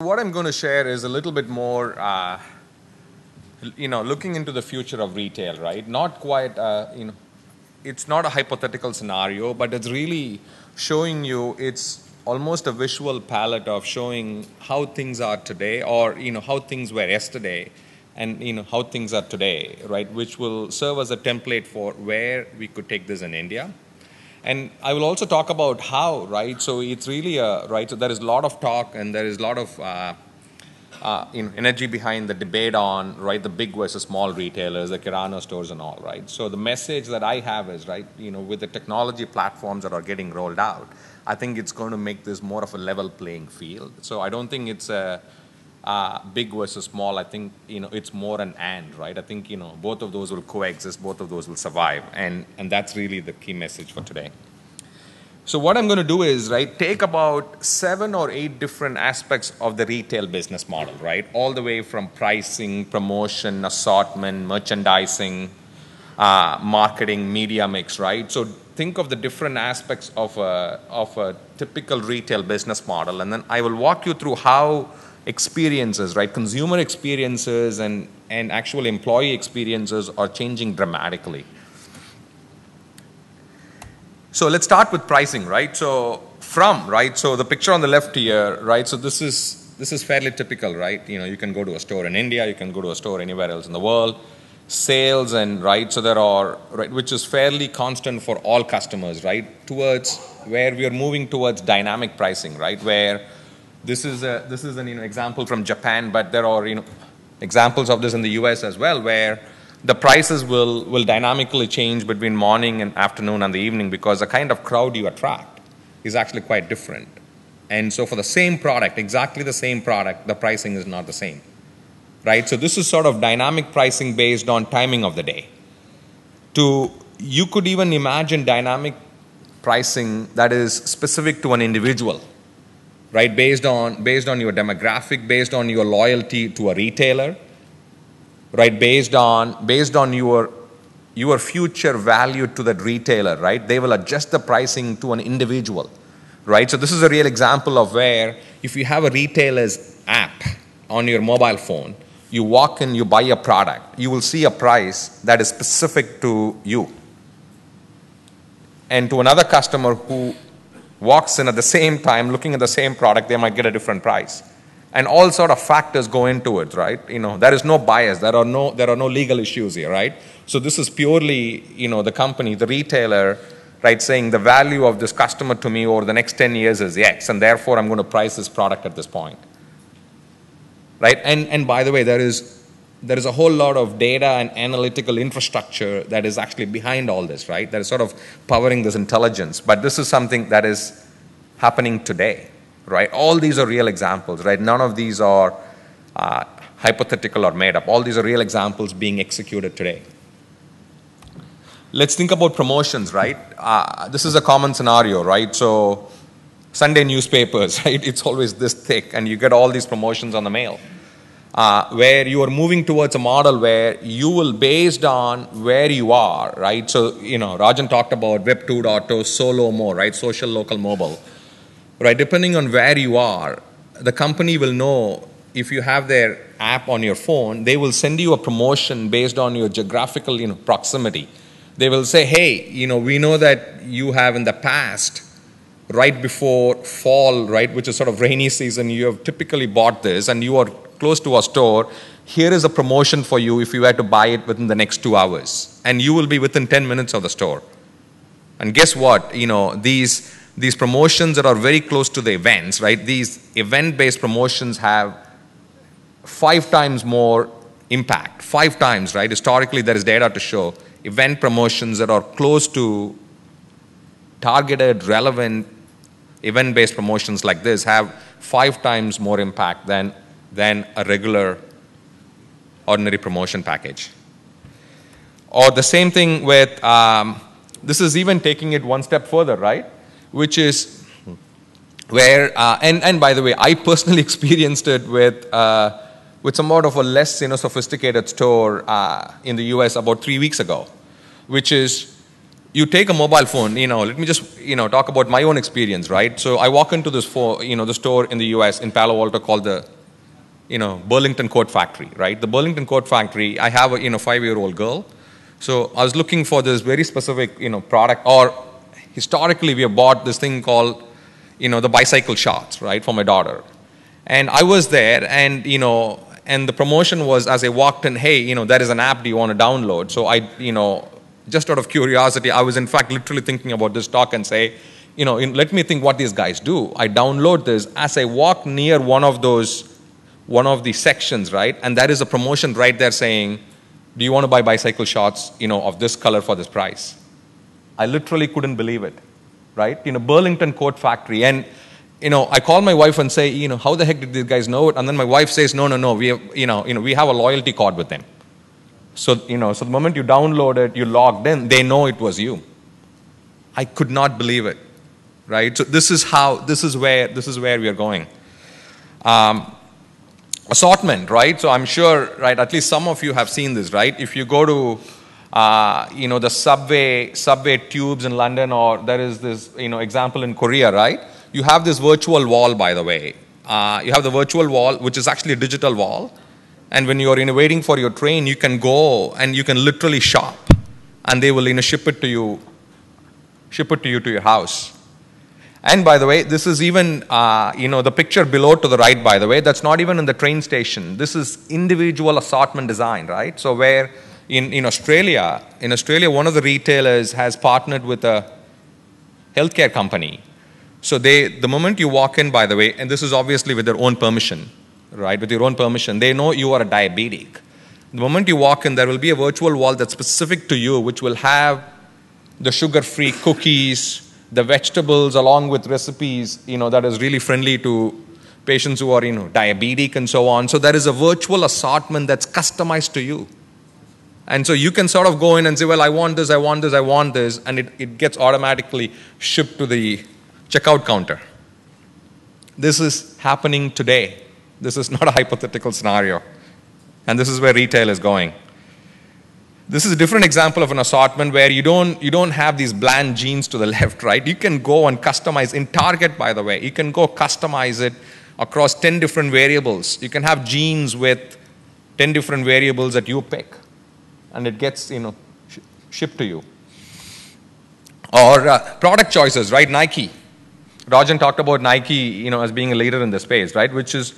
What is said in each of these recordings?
What I'm going to share is a little bit more, looking into the future of retail, right? Not quite, it's not a hypothetical scenario, but it's really showing you, it's almost a visual palette of showing how things are today, or, how things were yesterday, and, how things are today, right? Which will serve as a template for where we could take this in India. And I will also talk about how, right? So it's really right? So there is a lot of talk and there is a lot of energy behind the debate on, right, the big versus small retailers, the Kirana stores and all, right? So the message that I have is, right, with the technology platforms that are getting rolled out, I think it's going to make this more of a level playing field. So I don't think it's a big versus small. I think, it's more an and, right? I think, both of those will coexist, both of those will survive. And that's really the key message for today. So what I'm going to do is, right, take about 7 or 8 different aspects of the retail business model, right? All the way from pricing, promotion, assortment, merchandising, marketing, media mix, right? So think of the different aspects of a typical retail business model. And then I will walk you through how experiences, right, consumer experiences and actual employee experiences are changing dramatically. So let's start with pricing, right? So so the picture on the left here, right? So this is fairly typical, right? You can go to a store in India, you can go to a store anywhere else in the world. Sales and, right, so there are, right, which is fairly constant for all customers, right? Towards where we are moving towards dynamic pricing, right? Where this is an example from Japan, but there are examples of this in the US as well, where the prices will dynamically change between morning and afternoon and the evening, because the kind of crowd you attract is actually quite different. And so for the same product, exactly the same product, the pricing is not the same, right? So this is sort of dynamic pricing based on timing of the day. You could even imagine dynamic pricing that is specific to an individual, right? Based on your demographic, based on your loyalty to a retailer, right? Based on your future value to that retailer, right? They will adjust the pricing to an individual, right? So this is a real example of where if you have a retailer's app on your mobile phone, you walk in, you buy a product, you will see a price that is specific to you. And to another customer who walks in at the same time looking at the same product, they might get a different price. And all sort of factors go into it, right? There is no bias, there are no legal issues here, right? So this is purely, the company, the retailer, right, saying the value of this customer to me over the next 10 years is X, and therefore I'm going to price this product at this point, right? And by the way, there is a whole lot of data and analytical infrastructure that is actually behind all this, right? That is sort of powering this intelligence. But this is something that is happening today, right? All these are real examples, right? None of these are hypothetical or made up. All these are real examples being executed today. Let's think about promotions, right? This is a common scenario, right? So Sunday newspapers, right? It's always this thick, and you get all these promotions on the mail. Where you are moving towards a model where you will, based on where you are, right? So, Rajan talked about Web 2.0, solo more, right? Social, local, mobile, right? Depending on where you are, the company will know if you have their app on your phone, they will send you a promotion based on your geographical, proximity. They will say, hey, we know that you have in the past, right before fall, right, which is sort of rainy season, you have typically bought this and you are close to a store. Here is a promotion for you if you were to buy it within the next 2 hours, and you will be within 10 minutes of the store. And guess what? These promotions that are very close to the events, right? These event-based promotions have 5 times more impact, 5 times, right? Historically, there is data to show event promotions that are close to targeted, relevant, event-based promotions like this have 5 times more impact than a regular ordinary promotion package. Or the same thing with, this is even taking it one step further, right? Which is where, and by the way, I personally experienced it with somewhat of a less sophisticated store in the US about 3 weeks ago, which is you take a mobile phone, let me just, talk about my own experience, right? So I walk into this, the store in the US in Palo Alto called the, Burlington Coat Factory, right? The Burlington Coat Factory, I have a, 5-year-old girl. So I was looking for this very specific, product, or historically we have bought this thing called, the bicycle shorts, right, for my daughter. And I was there, and, and the promotion was, as I walked in, hey, there is an app, do you want to download? So I, just out of curiosity, I was in fact literally thinking about this talk and say, let me think what these guys do. I download this as I walk near one of the sections, right? And there is a promotion right there saying, do you want to buy bicycle shorts, of this color for this price? I literally couldn't believe it, right? Burlington Coat Factory. And, I call my wife and say, how the heck did these guys know it? And then my wife says, no, we have, we have a loyalty card with them. So, so the moment you download it, you logged in, they know it was you. I could not believe it, right? So this is where we are going. Assortment, right? So I'm sure, right, at least some of you have seen this, right? If you go to, the subway tubes in London, or there is this, example in Korea, right? You have this virtual wall, by the way. You have the virtual wall, which is actually a digital wall. And when you're waiting for your train, you can go and you can literally shop, and they will ship it to you to your house. And by the way, this is even the picture below to the right, by the way, that's not even in the train station. This is individual assortment design, right? So where in Australia, one of the retailers has partnered with a healthcare company. So the moment you walk in, by the way, and this is obviously with their own permission, right, with your own permission, they know you are a diabetic. The moment you walk in, there will be a virtual wall that's specific to you, which will have the sugar-free cookies, the vegetables, along with recipes, that is really friendly to patients who are, diabetic and so on. So there is a virtual assortment that's customized to you. And so you can sort of go in and say, well, I want this, I want this, I want this, and it gets automatically shipped to the checkout counter. This is happening today. This is not a hypothetical scenario. And this is where retail is going. This is a different example of an assortment where you don't have these bland jeans to the left, right? You can go and customize. In Target, by the way, you can go customize it across 10 different variables. You can have jeans with 10 different variables that you pick, and it gets, shipped to you. Or product choices, right? Nike. Rajan talked about Nike, as being a leader in the space, right? Which is,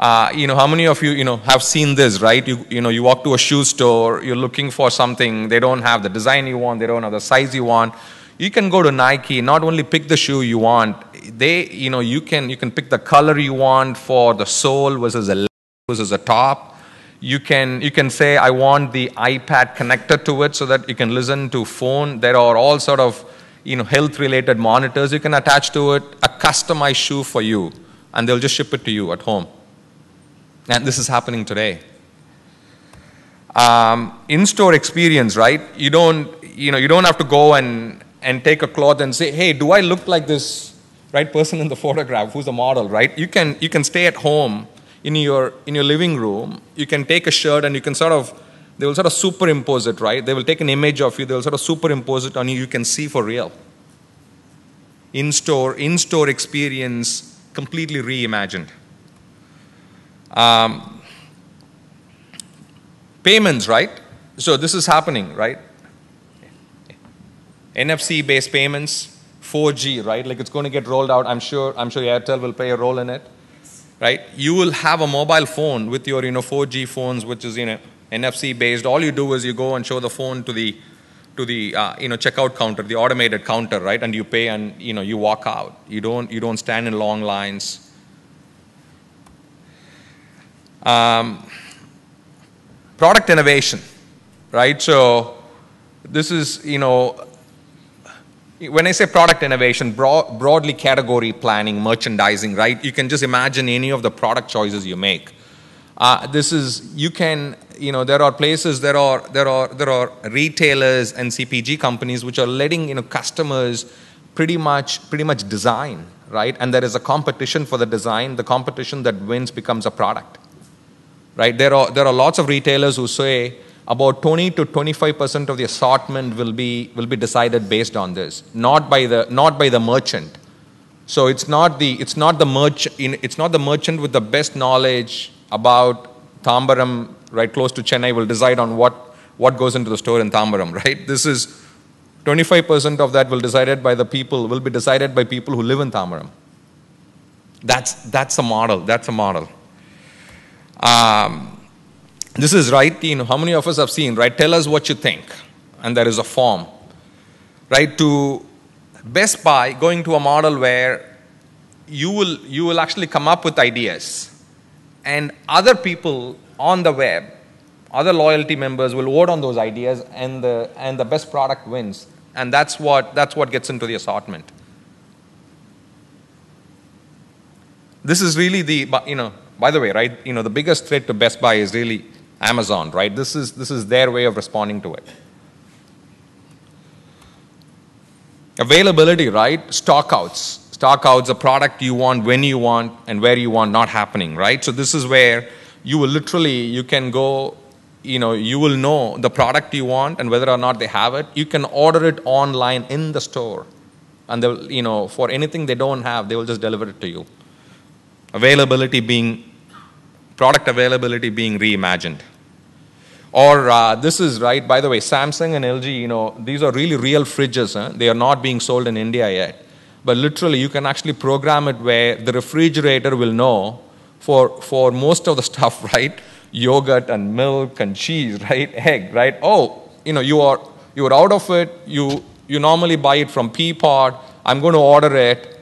how many of you, have seen this, right? You walk to a shoe store, you're looking for something, they don't have the design you want, they don't have the size you want. You can go to Nike, not only pick the shoe you want, you can pick the color you want for the sole versus a top. You can say, I want the iPad connected to it so that you can listen to phone. There are all sort of, health-related monitors you can attach to it, a customized shoe for you, and they'll just ship it to you at home. And this is happening today. In-store experience, right? You don't have to go and take a cloth and say, hey, do I look like this right person in the photograph who's the model, right? You can stay at home in your living room. You can take a shirt and they will sort of superimpose it, right? They will take an image of you, they will sort of superimpose it on you. You can see for real. In-store experience completely reimagined. Payments, right? So this is happening, right? NFC-based payments, 4G, right? Like it's going to get rolled out. I'm sure Airtel will play a role in it, right? You will have a mobile phone with your 4G phones, which is NFC-based. All you do is you go and show the phone to the checkout counter, the automated counter, right? And you pay and you walk out. You don't stand in long lines. Product innovation, right? So this is, when I say product innovation, broadly category planning, merchandising, right? You can just imagine any of the product choices you make. There are places, there are retailers and CPG companies which are letting customers pretty much design, right? And there is a competition for the design. The competition that wins becomes a product, right? There are lots of retailers who say, about 20 to 25% of the assortment will be decided based on this, not by the merchant. So it's not the merchant with the best knowledge about Tambaram, right, close to Chennai, will decide on what goes into the store in Tambaram, right? This is 25% of that will be decided by people who live in Tambaram. That's a model. That's a model. This is right. How many of us have seen, right? Tell us what you think, and there is a form, right? To Best Buy, going to a model where you will actually come up with ideas, and other people on the web, other loyalty members will vote on those ideas, and the best product wins, and that's what gets into the assortment. This is really by the way, right? The biggest threat to Best Buy is really Amazon, right? This is their way of responding to it. Availability, right? Stockouts, the product you want, when you want, and where you want, not happening, right? So this is where you can go, you will know the product you want and whether or not they have it. You can order it online in the store, and they'll, for anything they don't have, they will just deliver it to you. Product availability being reimagined. Or this is, right, by the way, Samsung and LG, these are really real fridges. They are not being sold in India yet. But literally, you can actually program it where the refrigerator will know for most of the stuff, right? Yogurt and milk and cheese, right? Egg, right? Oh, you are out of it. You normally buy it from Peapod. I'm going to order it.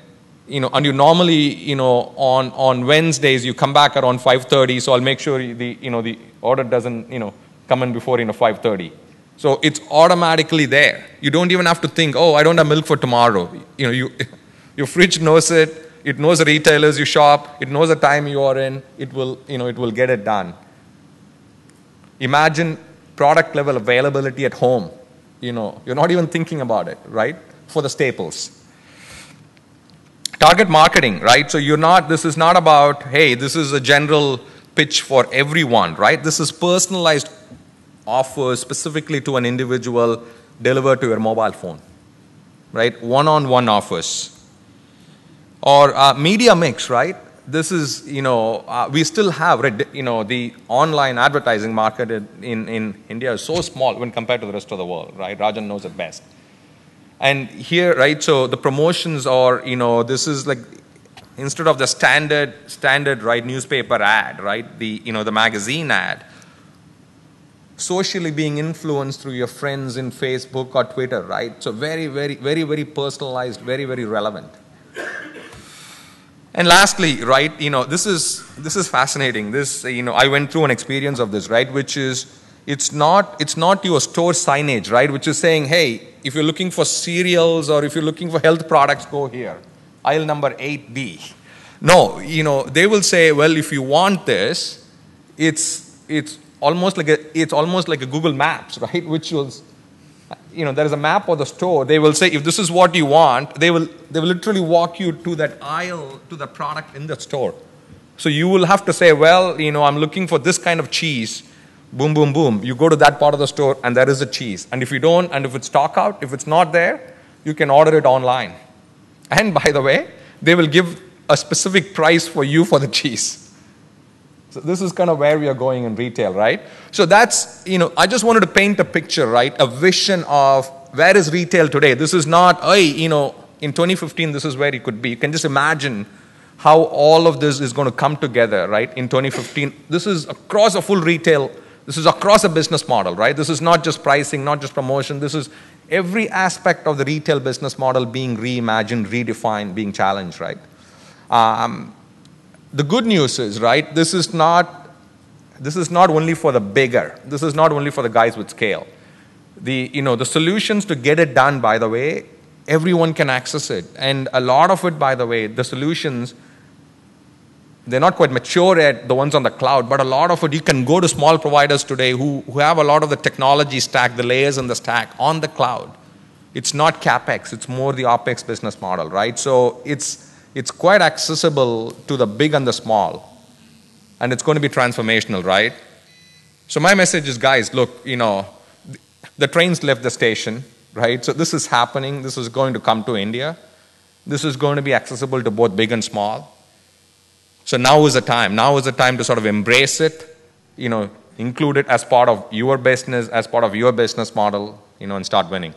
And you normally, on Wednesdays, you come back around 5:30, so I'll make sure the order doesn't, come in before, 5:30. So it's automatically there. You don't even have to think, oh, I don't have milk for tomorrow. Your fridge knows it. It knows the retailers you shop. It knows the time you are in. It will get it done. Imagine product level availability at home. You're not even thinking about it, right? For the staples. Target marketing, right? So this is not about, hey, this is a general pitch for everyone, right? This is personalized offers specifically to an individual delivered to your mobile phone, right? One-on-one offers. Or media mix, right? This is, we still have, the online advertising market in India is so small when compared to the rest of the world, right? Rajan knows it best. And here, right, so the promotions are, this is like, instead of the standard, right, newspaper ad, right, the magazine ad, socially being influenced through your friends in Facebook or Twitter, right? So very, very, very, very personalized, very, very relevant. And lastly, right, this is fascinating. This, I went through an experience of this, right, which is, it's not your store signage, right, which is saying, hey, if you're looking for cereals or if you're looking for health products, go here. Aisle number 8B. No, they will say, well, if you want this, it's almost like a Google Maps, right? Which was, there is a map of the store. They will say, if this is what you want, they will literally walk you to that aisle, to the product in the store. So you will have to say, well, I'm looking for this kind of cheese. Boom, boom, boom. You go to that part of the store and there is a cheese. And if you don't, and if it's stock out, if it's not there, you can order it online. And by the way, they will give a specific price for you for the cheese. So this is kind of where we are going in retail, right? So that's, I just wanted to paint a picture, right? A vision of where is retail today. This is not, in 2015, this is where it could be. You can just imagine how all of this is going to come together, right? In 2015, this is across a full retail. This is across a business model, right? This is not just pricing, not just promotion. This is every aspect of the retail business model being reimagined, redefined, being challenged, right? The good news is, right, this is not only for the bigger. This is not only for the guys with scale. The solutions to get it done, by the way, everyone can access it. And a lot of it, by the way, the solutions, they're not quite mature yet, the ones on the cloud, but a lot of it, you can go to small providers today who have a lot of the technology stack, the layers in the stack on the cloud. It's not CapEx, it's more the OpEx business model, right? So it's quite accessible to the big and the small. And it's going to be transformational, right? So my message is, guys, look, the trains left the station, right? So this is happening. This is going to come to India. This is going to be accessible to both big and small. So now is the time. Now is the time to sort of embrace it, include it as part of your business, as part of your business model, and start winning.